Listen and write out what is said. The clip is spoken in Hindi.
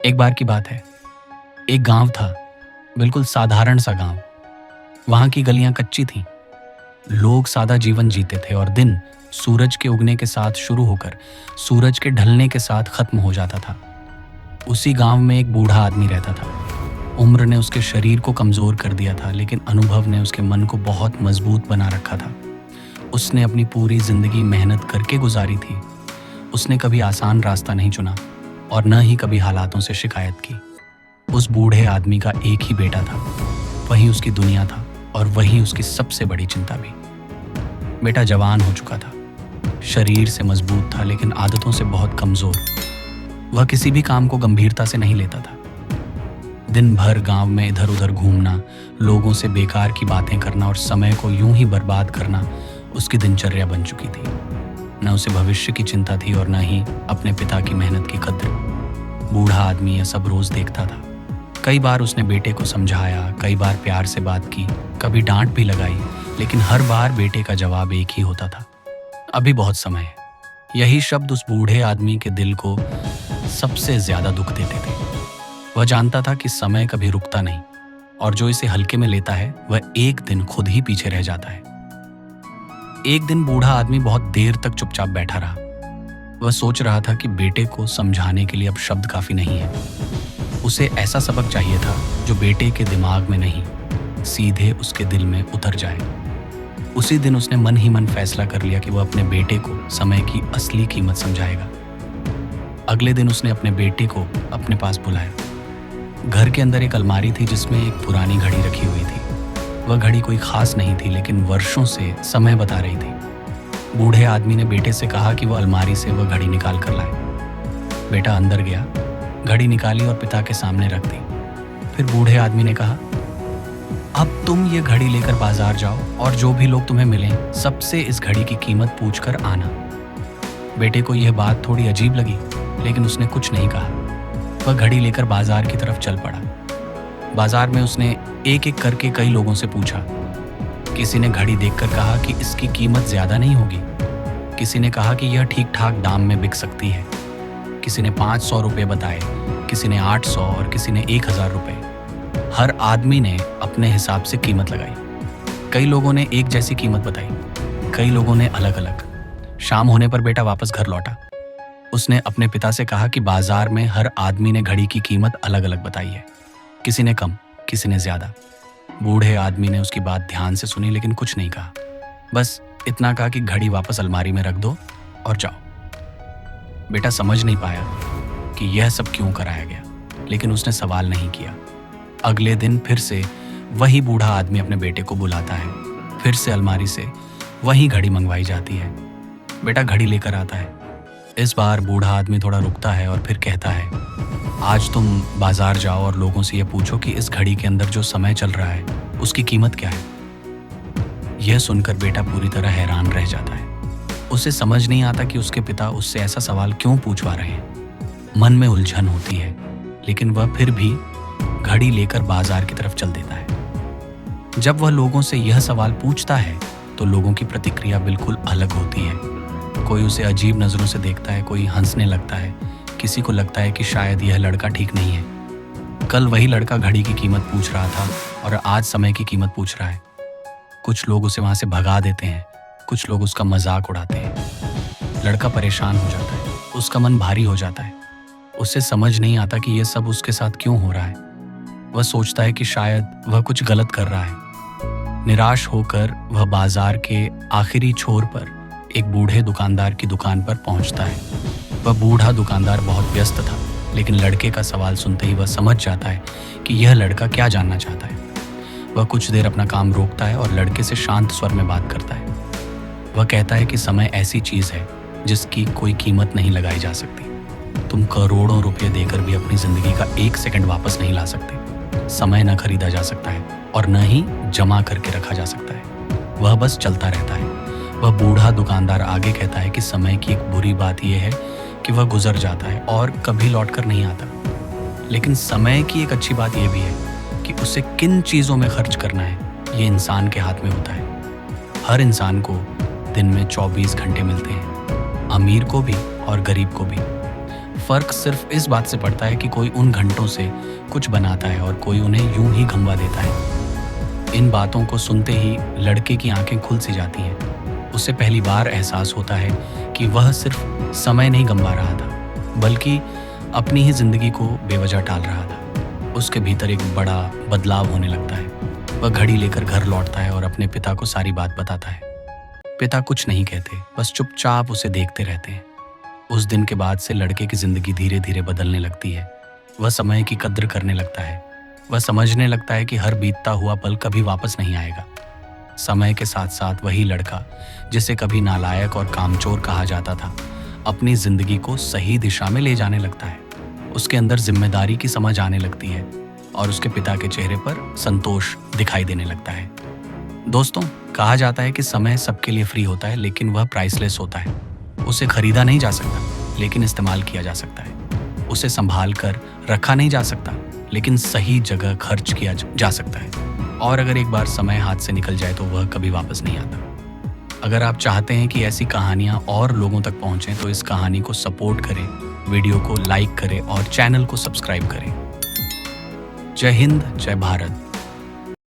एक बार की बात है। एक गांव था, बिल्कुल साधारण सा गांव। वहां की गलियां कच्ची थीं। लोग सादा जीवन जीते थे और दिन सूरज के उगने के साथ शुरू होकर सूरज के ढलने के साथ खत्म हो जाता था। उसी गांव में एक बूढ़ा आदमी रहता था। उम्र ने उसके शरीर को कमजोर कर दिया था, लेकिन अनुभव ने उसके मन को बहुत मजबूत बना रखा था। उसने अपनी पूरी जिंदगी मेहनत करके गुजारी थी। उसने कभी आसान रास्ता नहीं चुना और न ही कभी हालातों से शिकायत की। उस बूढ़े आदमी का एक ही बेटा था। वही उसकी दुनिया था और वही उसकी सबसे बड़ी चिंता भी। बेटा जवान हो चुका था, शरीर से मजबूत था लेकिन आदतों से बहुत कमजोर। वह किसी भी काम को गंभीरता से नहीं लेता था। दिन भर गांव में इधर उधर घूमना, लोगों से बेकार की बातें करना और समय को यूं ही बर्बाद करना उसकी दिनचर्या बन चुकी थी। न उसे भविष्य की चिंता थी और न ही अपने पिता की मेहनत की कद्र। बूढ़ा आदमी यह सब रोज देखता था। कई बार उसने बेटे को समझाया, कई बार प्यार से बात की, कभी डांट भी लगाई, लेकिन हर बार बेटे का जवाब एक ही होता था, अभी बहुत समय है। यही शब्द उस बूढ़े आदमी के दिल को सबसे ज्यादा दुख देते थे। वह जानता था कि समय कभी रुकता नहीं और जो इसे हल्के में लेता है वह एक दिन खुद ही पीछे रह जाता है। एक दिन बूढ़ा आदमी बहुत देर तक चुपचाप बैठा रहा। वह सोच रहा था कि बेटे को समझाने के लिए अब शब्द काफी नहीं है। उसे ऐसा सबक चाहिए था जो बेटे के दिमाग में नहीं, सीधे उसके दिल में उतर जाए। उसी दिन उसने मन ही मन फैसला कर लिया कि वह अपने बेटे को समय की असली कीमत समझाएगा। अगले दिन उसने अपने बेटे को अपने पास बुलाया। घर के अंदर एक अलमारी थी जिसमें एक पुरानी घड़ी रखी हुई थी। वह घड़ी कोई खास नहीं थी, लेकिन वर्षों से समय बता रही थी। बूढ़े आदमी ने बेटे से कहा कि वह अलमारी से वह घड़ी निकाल कर लाए। बेटा अंदर गया, घड़ी निकाली और पिता के सामने रख दी। फिर बूढ़े आदमी ने कहा, अब तुम ये घड़ी लेकर बाजार जाओ और जो भी लोग तुम्हें मिलें सबसे इस घड़ी की कीमत पूछकर आना। बेटे को यह बात थोड़ी अजीब लगी, लेकिन उसने कुछ नहीं कहा। वह घड़ी लेकर बाजार की तरफ चल पड़ा। बाजार में उसने एक एक करके कई लोगों से पूछा। किसी ने घड़ी देखकर कहा कि इसकी कीमत ज्यादा नहीं होगी। किसी ने कहा कि यह ठीक ठाक दाम में बिक सकती है। किसी ने 500 रुपये बताए, किसी ने 800 और किसी ने 1000 रुपये। हर आदमी ने अपने हिसाब से कीमत लगाई। कई लोगों ने एक जैसी कीमत बताई, कई लोगों ने अलग अलग। शाम होने पर बेटा वापस घर लौटा। उसने अपने पिता से कहा कि बाजार में हर आदमी ने घड़ी की कीमत अलग अलग बताई है। किसी ने कम, किसी ने ज्यादा। बूढ़े आदमी ने उसकी बात ध्यान से सुनी लेकिन कुछ नहीं कहा। बस इतना कहा कि घड़ी वापस अलमारी में रख दो और जाओ। बेटा समझ नहीं पाया कि यह सब क्यों कराया गया, लेकिन उसने सवाल नहीं किया। अगले दिन फिर से वही बूढ़ा आदमी अपने बेटे को बुलाता है। फिर से अलमारी से वही घड़ी मंगवाई जाती है। बेटा घड़ी लेकर आता है। इस बार बूढ़ा आदमी थोड़ा रुकता है और फिर कहता है, आज तुम बाजार जाओ और लोगों से यह पूछो कि इस घड़ी के अंदर जो समय चल रहा है उसकी कीमत क्या है। यह सुनकर बेटा पूरी तरह हैरान रह जाता है। उसे समझ नहीं आता कि उसके पिता उससे ऐसा सवाल क्यों पूछवा रहे हैं। मन में उलझन होती है, लेकिन वह फिर भी घड़ी लेकर बाजार की तरफ चल देता है। जब वह लोगों से यह सवाल पूछता है तो लोगों की प्रतिक्रिया बिल्कुल अलग होती है। कोई उसे अजीब नजरों से देखता है, कोई हंसने लगता है, किसी को लगता है कि शायद यह लड़का ठीक नहीं है। कल वही लड़का घड़ी की कीमत पूछ रहा था और आज समय की कीमत पूछ रहा है। कुछ लोग उसे वहां से भगा देते हैं, कुछ लोग उसका मजाक उड़ाते हैं। लड़का परेशान हो जाता है, उसका मन भारी हो जाता है। उसे समझ नहीं आता कि यह सब उसके साथ क्यों हो रहा है। वह सोचता है कि शायद वह कुछ गलत कर रहा है। निराश होकर वह बाजार के आखिरी छोर पर एक बूढ़े दुकानदार की दुकान पर पहुंचता है। वह बूढ़ा दुकानदार बहुत व्यस्त था, लेकिन लड़के का सवाल सुनते ही वह समझ जाता है कि यह लड़का क्या जानना चाहता है। वह कुछ देर अपना काम रोकता है और लड़के से शांत स्वर में बात करता है। वह कहता है कि समय ऐसी चीज है जिसकी कोई कीमत नहीं लगाई जा सकती। तुम करोड़ों रुपए देकर भी अपनी जिंदगी का एक सेकंड वापस नहीं ला सकते। समय न खरीदा जा सकता है और न ही जमा करके रखा जा सकता है। वह बस चलता रहता है। वह बूढ़ा दुकानदार आगे कहता है कि समय की एक बुरी बात यह है कि वह गुजर जाता है और कभी लौटकर नहीं आता। लेकिन समय की एक अच्छी बात यह भी है कि उसे किन चीजों में खर्च करना है, ये इंसान के हाथ में होता है। हर इंसान को दिन में 24 घंटे मिलते हैं, अमीर को भी और गरीब को भी। फर्क सिर्फ इस बात से पड़ता है कि कोई उन घंटों से कुछ बनाता है और कोई उन्हें यूं ही गंवा देता है। इन बातों को सुनते ही लड़के की आंखें खुल सी जाती हैं। उसे पहली बार एहसास होता है कि वह सिर्फ समय नहीं गंवा रहा था, बल्कि अपनी ही जिंदगी को बेवजह टाल रहा था। उसके भीतर एक बड़ा बदलाव होने लगता है। वह घड़ी लेकर घर लौटता है और अपने पिता को सारी बात बताता है। पिता कुछ नहीं कहते, बस चुपचाप उसे देखते रहते हैं। उस दिन के बाद से लड़के की जिंदगी धीरे धीरे बदलने लगती है। वह समय की कद्र करने लगता है। वह समझने लगता है कि हर बीतता हुआ पल कभी वापस नहीं आएगा। समय के साथ साथ वही लड़का, जिसे कभी नालायक और कामचोर कहा जाता था, अपनी जिंदगी को सही दिशा में ले जाने लगता है। उसके अंदर जिम्मेदारी की समझ आने लगती है और उसके पिता के चेहरे पर संतोष दिखाई देने लगता है। दोस्तों, कहा जाता है कि समय सबके लिए फ्री होता है, लेकिन वह प्राइसलेस होता है। उसे खरीदा नहीं जा सकता, लेकिन इस्तेमाल किया जा सकता है। उसे संभाल कर रखा नहीं जा सकता, लेकिन सही जगह खर्च किया जा सकता है। और अगर एक बार समय हाथ से निकल जाए तो वह कभी वापस नहीं आता। अगर आप चाहते हैं कि ऐसी कहानियां और लोगों तक पहुंचें तो इस कहानी को सपोर्ट करें, वीडियो को लाइक करें और चैनल को सब्सक्राइब करें। जय हिंद, जय भारत।